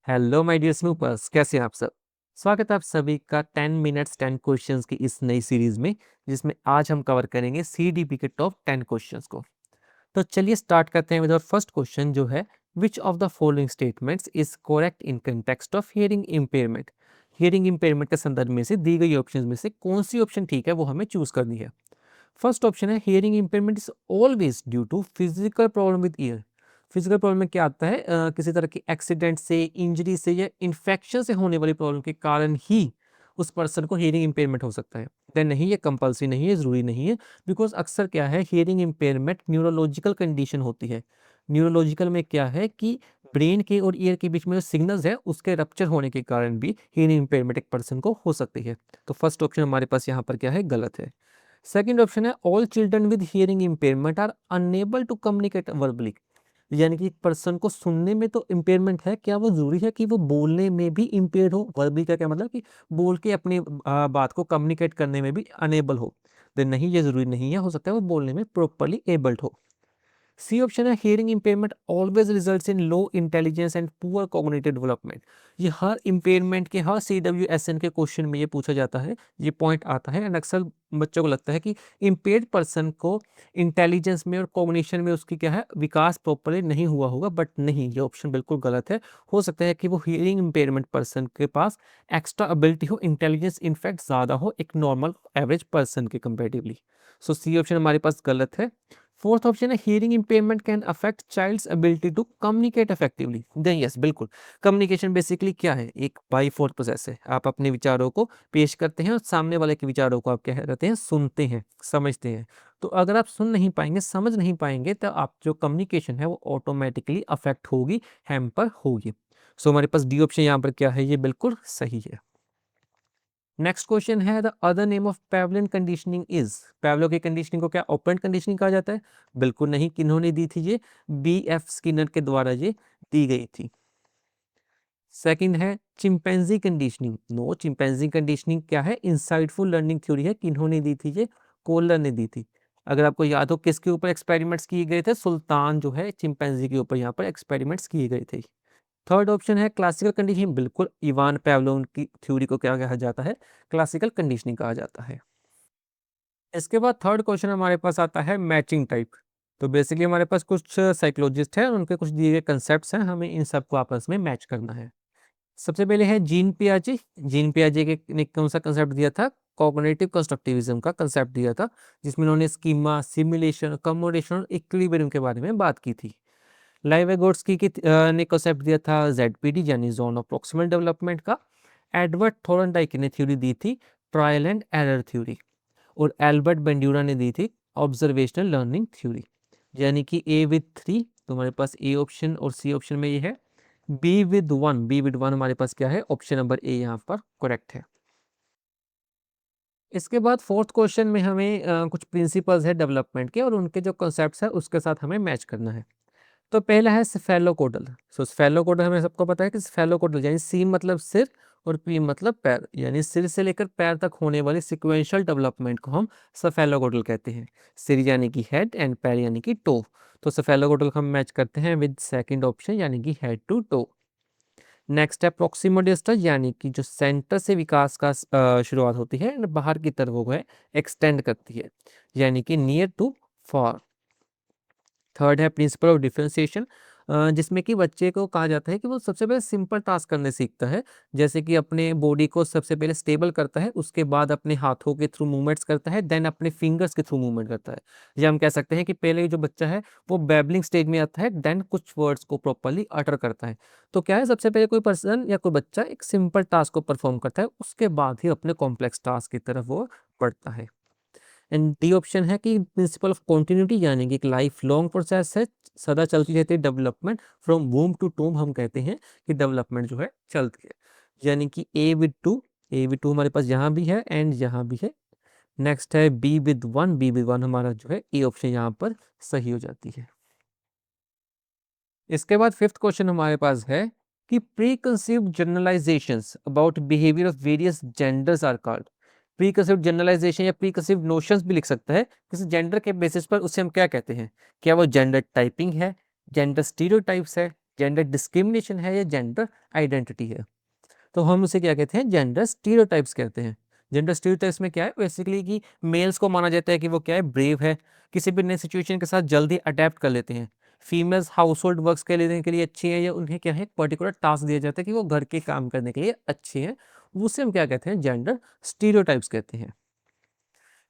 Hello my dear स्नूपर्स, कैसे हैं आप सब। स्वागत है आप सभी का 10 मिनट्स 10 क्वेश्चंस की इस नई सीरीज में, जिसमें आज हम कवर करेंगे सीडीपी के टॉप 10 क्वेश्चंस को। तो चलिए स्टार्ट करते हैं विद आवर फर्स्ट क्वेश्चन, जो है which of the following statements is correct in context of hearing impairment. Hearing impairment के संदर्भ में से दी गई ऑप्शंस में से कौन सी ऑप्शन ठीक है वो हमें चूज करनी है। फर्स्ट ऑप्शन है hearing impairment is always due to physical problem with ear. Physical problem में क्या आता है, किसी तरह की एक्सीडेंट से, इंजरी से या इन्फेक्शन से होने वाली प्रॉब्लम के कारण ही उस पर्सन को हियरिंग इम्पेयरमेंट हो सकता है। देन नहीं, ये कंपल्सरी नहीं है, ज़रूरी नहीं है। बिकॉज अक्सर क्या है, हियरिंग इम्पेयरमेंट न्यूरोलॉजिकल कंडीशन होती है। न्यूरोलॉजिकल में क्या है कि ब्रेन के और ईयर के बीच में जो सिग्नल्स है उसके रप्चर होने के कारण भी हियरिंग इम्पेयरमेंट एक पर्सन को हो सकती है। तो फर्स्ट ऑप्शन हमारे पास यहाँ पर क्या है, गलत है। सेकंड ऑप्शन है all children with hearing impairment are unable to communicate verbally. यानी कि एक पर्सन को सुनने में तो इम्पेयरमेंट है, क्या वो जरूरी है कि वो बोलने में भी इम्पेयर्ड हो। वर्बली का क्या मतलब कि बोल के अपनी बात को कम्युनिकेट करने में भी अनेबल हो। देन नहीं, ये जरूरी नहीं है, हो सकता है वो बोलने में प्रॉपरली एबल्ड हो। सी ऑप्शन है hearing impairment always results in low intelligence and poor cognitive development. ये हर इम्पेयरमेंट के, हर CWSN के क्वेश्चन में ये पूछा जाता है, ये पॉइंट आता है। एंड अक्सर बच्चों को लगता है कि इम्पेयर्ड पर्सन को इंटेलिजेंस में और कॉग्निशन में उसकी क्या है, विकास प्रॉपरली नहीं हुआ होगा। बट नहीं, ये ऑप्शन बिल्कुल गलत है। हो सकता है कि वो हियरिंग इम्पेयरमेंट पर्सन के पास एक्स्ट्रा एबिलिटी हो, इंटेलिजेंस इनफैक्ट ज़्यादा हो एक नॉर्मल एवरेज पर्सन के कंपेरेटिवली। सो सी ऑप्शन हमारे पास गलत है। फोर्थ ऑप्शन है hearing impairment can affect child's ability to communicate effectively. Then yes, बिल्कुल। कम्युनिकेशन बेसिकली क्या है, एक बाई फोर्थ प्रोसेस है। आप अपने विचारों को पेश करते हैं और सामने वाले के विचारों को आप क्या करते हैं, सुनते हैं, समझते हैं। तो अगर आप सुन नहीं पाएंगे, समझ नहीं पाएंगे, तो आप जो कम्युनिकेशन है वो ऑटोमेटिकली अफेक्ट होगी, हैम्पर होगी। सो हमारे पास डी ऑप्शन यहाँ पर क्या है, ये बिल्कुल सही है। नेक्स्ट क्वेश्चन है the other name of Pavlovian conditioning is. Pavlov की कंडीशनिंग को क्या ऑपरेंट कंडीशनिंग कहा जाता है? बिल्कुल नहीं। किन्होंने दी थी ये? BF स्किनर के द्वारा ये दी गई थी। सेकंड है chimpanzee conditioning. No, chimpanzee conditioning क्या है, इंसाइटफुल लर्निंग थ्योरी है। किन्होंने दी थी ये? कोलर ने दी थी। अगर आपको याद हो किसके ऊपर एक्सपेरिमेंट्स किए गए थे, सुल्तान जो है चिंपैंजी के ऊपर यहाँ पर एक्सपेरिमेंट्स किए गए थे। थर्ड ऑप्शन है क्लासिकल कंडीशनिंग। बिल्कुल, इवान पेवलोन की थ्योरी को क्या कहा जाता है, क्लासिकल कंडीशनिंग कहा जाता है। इसके बाद थर्ड क्वेश्चन हमारे पास आता है मैचिंग टाइप। तो बेसिकली हमारे पास कुछ साइकोलॉजिस्ट हैं, उनके कुछ दिए गए कंसेप्ट्स हैं, हमें इन सबको आपस में मैच करना है। सबसे पहले है जीन पियाजे। जीन पियाजे के ने कौन सा कंसेप्ट दिया था, कॉग्निटिव कंस्ट्रक्टिविज्म का कंसेप्ट दिया था, जिसमें उन्होंने स्कीमा, सिमुलेशन, कमोडेशन और इक्विलिब्रियम के बारे में बात की थी। लाइवेगोड्स्की ने कंसेप्ट दिया था ZPD यानी जोन ऑफ प्रॉक्सिमल डेवलपमेंट का। एडवर्ड थोर्नडाइक ने थ्योरी दी थी ट्रायल एंड एरर थ्योरी। और एल्बर्ट बेंड्यूरा ने दी थी ऑब्जर्वेशनल लर्निंग थ्योरी। यानी कि A विद 3, तो हमारे पास A ऑप्शन और C ऑप्शन में ये है। B विद 1 हमारे पास क्या है, ऑप्शन नंबर A यहाँ पर करेक्ट है। इसके बाद फोर्थ क्वेश्चन में हमें कुछ प्रिंसिपल्स है डेवलपमेंट के और उनके जो कॉन्सेप्ट्स है उसके साथ हमें मैच करना है। तो पहला है स्फेलोकोडल। सो स्फेलोकोडल हमें सबको पता है कि स्फेलोकोडल यानी सी मतलब सिर और पी मतलब पैर, यानी सिर से लेकर पैर तक होने वाली सिक्वेंशियल डेवलपमेंट को हम स्फेलोकोडल कहते हैं। सिर यानी कि हेड एंड पैर यानी कि टो। तो स्फेलोकोडल हम मैच करते हैं विद सेकंड ऑप्शन यानी कि हेड टू टो। नेक्स्ट है प्रॉक्सिमल डिस्टेंस, यानी कि जो सेंटर से विकास का शुरुआत होती है and बाहर की तरफ वो है एक्सटेंड करती है, यानी कि नियर टू फार। थर्ड है प्रिंसिपल ऑफ डिफरेंशिएशन, जिसमें कि बच्चे को कहा जाता है कि वो सबसे पहले सिंपल टास्क करने सीखता है। जैसे कि अपने बॉडी को सबसे पहले स्टेबल करता है, उसके बाद अपने हाथों के थ्रू मूवमेंट्स करता है, देन अपने फिंगर्स के थ्रू मूवमेंट करता है। या हम कह सकते हैं कि पहले जो बच्चा है वो बैबलिंग स्टेज में आता है, देन कुछ वर्ड्स को प्रॉपरली अटर करता है। तो क्या है, सबसे पहले कोई पर्सन या कोई बच्चा एक सिंपल टास्क को परफॉर्म करता है, उसके बाद ही अपने कॉम्प्लेक्स टास्क की तरफ वो बढ़ता है। एंड डी ऑप्शन है कि प्रिंसिपल ऑफ कॉन्टिन्यूटी, यानी कि एक लाइफ लॉन्ग प्रोसेस है, सदा चलती रहती है डेवलपमेंट। फ्रॉम वूम टू टूम हम कहते हैं कि डेवलपमेंट जो है चलती है। यानी कि ए विद टू हमारे पास यहाँ भी है एंड यहाँ भी है। नेक्स्ट है बी विद 1 हमारा जो है ए ऑप्शन यहाँ पर सही हो जाती है। इसके बाद फिफ्थ क्वेश्चन हमारे पास है कि pre conceived generalisations about behaviour of various genders are called. Pre conceived generalisation या प्री कंसीव्ड नोशंस भी लिख सकता है किसी जेंडर के बेसिस पर, उसे हम क्या कहते हैं? क्या वो जेंडर टाइपिंग है, जेंडर स्टीरियोटाइप्स है, जेंडर डिस्क्रिमिनेशन है या जेंडर आइडेंटिटी है। तो हम उसे क्या कहते हैं, जेंडर स्टीरियोटाइप्स कहते हैं। जेंडर स्टीरियोटाइप्स में क्या है, बेसिकली कि मेल्स को माना जाता है कि वो क्या है, ब्रेव है, किसी भी नए सिचुएशन के साथ जल्दी अडेप्ट कर लेते हैं। फीमेल्स हाउस होल्ड वर्क्स के लेने के लिए अच्छी है, या उन्हें क्या है, पर्टिकुलर टास्क दिया जाता है कि वो घर के काम करने के लिए अच्छी हैं, उसे हम क्या कहते हैं, जेंडर स्टीरियोटाइप्स कहते हैं।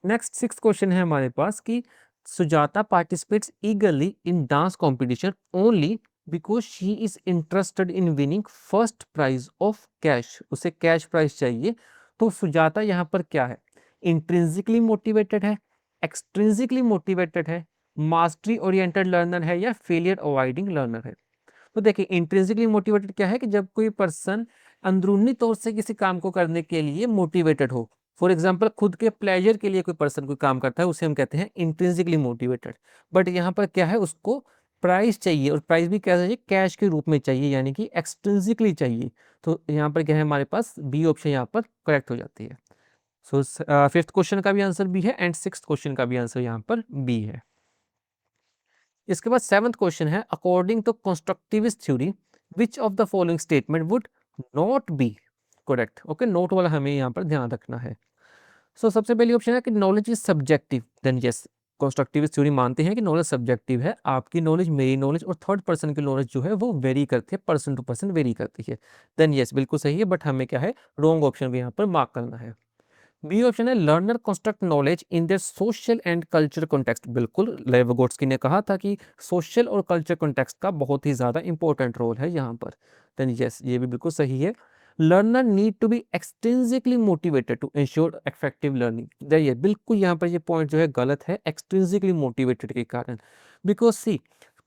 नेक्स्ट 6th क्वेश्चन है हमारे पास कि Sujata participates eagerly in dance competition only because she is interested in winning first prize of cash. उसे कैश प्राइज चाहिए। तो सुजाता यहाँ पर क्या है, इंट्रिंसिकली मोटिवेटेड है, एक्सट्रिंसिकली मोटिवेटेड है, मास्टरी ओरिएंटेड लर्नर है, या फेलियर अवॉइडिंग लर्नर है। तो देखिए, इंट्रिंसिकली मोटिवेटेड क्या है कि जब कोई पर्सन अंदरूनी तौर से किसी काम को करने के लिए मोटिवेटेड हो। फॉर एग्जाम्पल, खुद के प्लेजर के लिए कोई पर्सन कोई काम करता है, उसे हम कहते हैं इंट्रिंसिकली मोटिवेटेड। बट यहाँ पर क्या है, उसको प्राइस चाहिए, और प्राइस भी क्या चाहिए, कैश के रूप में चाहिए, यानी कि एक्सट्रिंसिकली चाहिए। तो यहाँ पर क्या है, हमारे पास बी ऑप्शन यहाँ पर करेक्ट हो जाती है। सो 5th क्वेश्चन का भी आंसर बी है एंड 6th क्वेश्चन का भी आंसर यहाँ पर बी है। इसके बाद 7th क्वेश्चन है, according to constructivist theory which of the following statement would not be correct. Okay, not वाला हमें यहाँ पर ध्यान रखना है। सो सबसे पहली ऑप्शन है कि knowledge is subjective. Then yes, constructivist theory मानते हैं कि नॉलेज सब्जेक्टिव है, आपकी नॉलेज, मेरी नॉलेज और थर्ड पर्सन की नॉलेज जो है वो वेरी करती है, पर्सन टू पर्सन वेरी करती है। देन यस, बिल्कुल सही है, बट हमें क्या है, रॉन्ग ऑप्शन भी यहाँ पर मार्क करना है। बी ऑप्शन है, learner construct knowledge in their social and culture context. बिल्कुल, लेविगोट्स्की ने कहा था कि सोशल और कल्चर कॉन्टेक्स्ट का बहुत ही ज्यादा इंपॉर्टेंट रोल है यहाँ पर। देन यस, ये भी बिल्कुल सही है। Learner need to be extrinsically motivated to ensure effective learning. देखिए, बिल्कुल यहाँ पर ये पॉइंट जो है गलत है, एक्सट्रिंसिकली मोटिवेटेड के कारण। बिकॉज सी,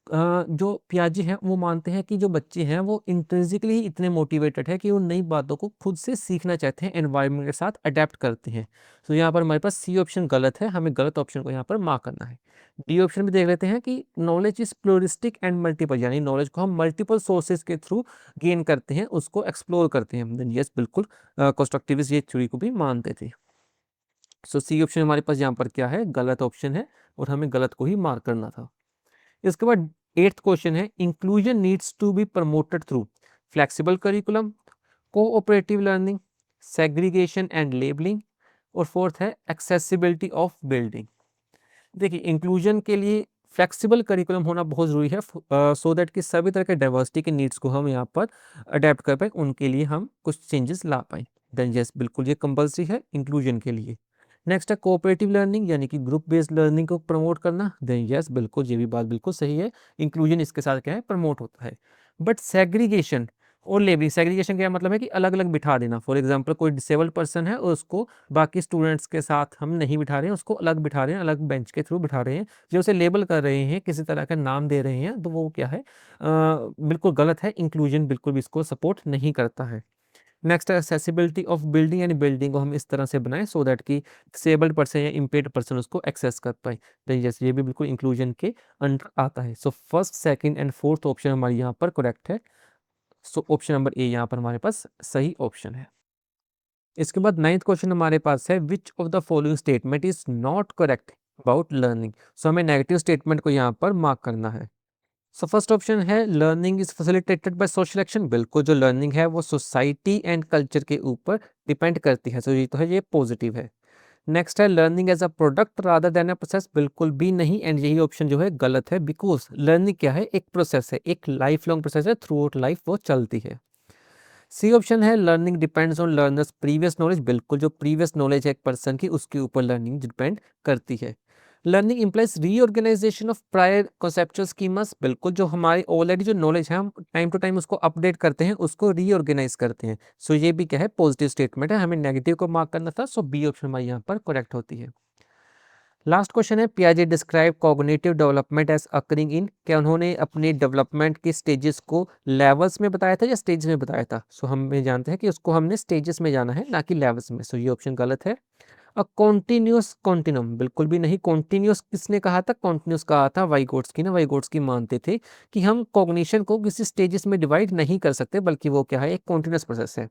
जो पियाजी हैं वो मानते हैं कि जो बच्चे हैं वो इंट्रिंसिकली ही इतने मोटिवेटेड है कि वो नई बातों को खुद से सीखना चाहते हैं, एनवायरनमेंट के साथ अडेप्ट करते हैं। तो यहाँ पर हमारे पास सी ऑप्शन गलत है, हमें गलत ऑप्शन को यहाँ पर मार्क करना है। डी ऑप्शन भी देख लेते हैं कि knowledge is pluralistic and multiple, यानी नॉलेज को हम मल्टीपल सोर्सेज के थ्रू गेन करते हैं, उसको एक्सप्लोर करते हैं। देन यस, बिल्कुल कंस्ट्रक्टिविस्ट ये थ्योरी को भी मानते थे। सो सी ऑप्शन हमारे पास यहाँ पर क्या है, गलत ऑप्शन है, और हमें गलत को ही मार्क करना था। इसके बाद 8th क्वेश्चन है, inclusion needs to be promoted through flexible curriculum, cooperative learning, segregation and labelling, और फोर्थ है एक्सेसिबिलिटी ऑफ बिल्डिंग। देखिए, इंक्लूजन के लिए फ्लेक्सिबल करिकुलम होना बहुत ज़रूरी है, सो दैट कि सभी तरह के डाइवर्सिटी के नीड्स को हम यहाँ पर अडेप्ट कर पाए, उनके लिए हम कुछ चेंजेस ला पाए। देन यस, बिल्कुल ये कंपल्सरी है इंक्लूजन के लिए। नेक्स्ट है कोऑपरेटिव लर्निंग, यानी कि ग्रुप बेस्ड लर्निंग को प्रमोट करना। देन यस, बिल्कुल ये भी बात बिल्कुल सही है, इंक्लूजन इसके साथ क्या है, प्रमोट होता है। बट सेग्रीगेशन और लेबलिंग, सेग्रीगेशन क्या मतलब है कि अलग अलग बिठा देना। फॉर एग्जांपल, कोई डिसेबल्ड पर्सन है और उसको बाकी स्टूडेंट्स के साथ हम नहीं बिठा रहे हैं, उसको अलग बिठा रहे हैं, अलग बेंच के थ्रू बिठा रहे हैं, जो उसे लेबल कर रहे हैं, किसी तरह का नाम दे रहे हैं, तो वो क्या है, बिल्कुल गलत है। इंक्लूजन बिल्कुल भी इसको सपोर्ट नहीं करता है। नेक्स्ट है एक्सेसिबिलिटी ऑफ बिल्डिंग, यानी बिल्डिंग को हम इस तरह से बनाएं सो दैट कि डिसेबल्ड पर्सन या इम्पेयर्ड पर्सन उसको एक्सेस कर पाए। तो यस, ये भी बिल्कुल इंक्लूजन के अंडर आता है। So first, second and fourth option हमारे यहाँ पर करेक्ट है। सो ऑप्शन नंबर ए यहाँ पर हमारे पास सही ऑप्शन है। इसके बाद 9th क्वेश्चन हमारे पास है, which of the following statement is not correct about learning. So हमें नेगेटिव स्टेटमेंट को यहाँ पर मार्क करना है। सो फर्स्ट ऑप्शन है, learning is facilitated by social action. बिल्कुल, जो लर्निंग है वो सोसाइटी एंड कल्चर के ऊपर डिपेंड करती है, सो ये तो है, ये पॉजिटिव है। नेक्स्ट है, learning as a product rather than a process. बिल्कुल भी नहीं, एंड यही ऑप्शन जो है गलत है, बिकॉज लर्निंग क्या है, एक प्रोसेस है, एक लाइफ लॉन्ग प्रोसेस है, थ्रू आउट लाइफ वो चलती है। सी ऑप्शन है, learning depends on learners previous knowledge. बिल्कुल, जो प्रीवियस नॉलेज है एक पर्सन की, उसके ऊपर लर्निंग डिपेंड करती है। Learning implies reorganisation of prior conceptual schemas. बिल्कुल, जो हमारी ऑलरेडी जो नॉलेज है हम टाइम टू टाइम उसको अपडेट करते हैं, उसको रीऑर्गेनाइज करते हैं। सो ये भी क्या है, पॉजिटिव स्टेटमेंट है, हमें नेगेटिव को मार्क करना था। सो बी ऑप्शन हमारी यहाँ पर करेक्ट होती है। लास्ट क्वेश्चन है, पियाजे describe cognitive development as occurring in. क्या उन्होंने अपने डेवलपमेंट के स्टेजेस को लेवल्स में बताया था या स्टेज में बताया था। सो हम जानते हैं कि उसको हमने स्टेजेस में जाना है, ना कि लेवल्स में। सो ये ऑप्शन गलत है। अ कॉन्टिन्यूस कॉन्टिनम, बिल्कुल भी नहीं। कॉन्टिन्यूस किसने कहा था, कॉन्टिन्यूस कहा था वाइगोट्स्की ने। वाइगोट्स्की मानते थे कि हम कॉग्निशन को किसी स्टेजेस में डिवाइड नहीं कर सकते, बल्कि वो क्या है, एक कॉन्टिन्यूस प्रोसेस है।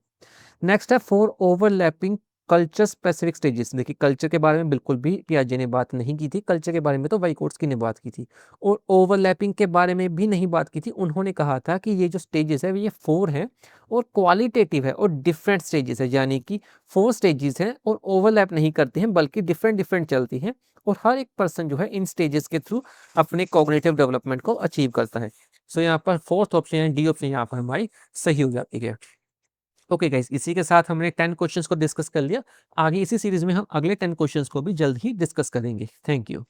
नेक्स्ट है, four overlapping culture specific stages, देखिए कल्चर के बारे में बिल्कुल भी पियाजे ने बात नहीं की थी, कल्चर के बारे में तो वाइकोट्स्की ने बात की थी। और ओवरलैपिंग के बारे में भी नहीं बात की थी, उन्होंने कहा था कि ये जो स्टेजेस है ये 4 हैं और क्वालिटेटिव है और डिफरेंट स्टेजेस है, यानी कि 4 स्टेजेस हैं और ओवरलैप नहीं करते हैं बल्कि डिफरेंट चलती हैं, और हर एक पर्सन जो है इन स्टेजेस के थ्रू अपने कॉग्निटिव डेवलपमेंट को अचीव करता है। सो यहाँ पर फोर्थ ऑप्शन है, डी ऑप्शन यहाँ पर हमारी सही हो जाती है। ओके गाइस, इसी के साथ हमने 10 क्वेश्चंस को डिस्कस कर लिया। आगे इसी सीरीज में हम अगले 10 क्वेश्चंस को भी जल्द ही डिस्कस करेंगे। Thank you.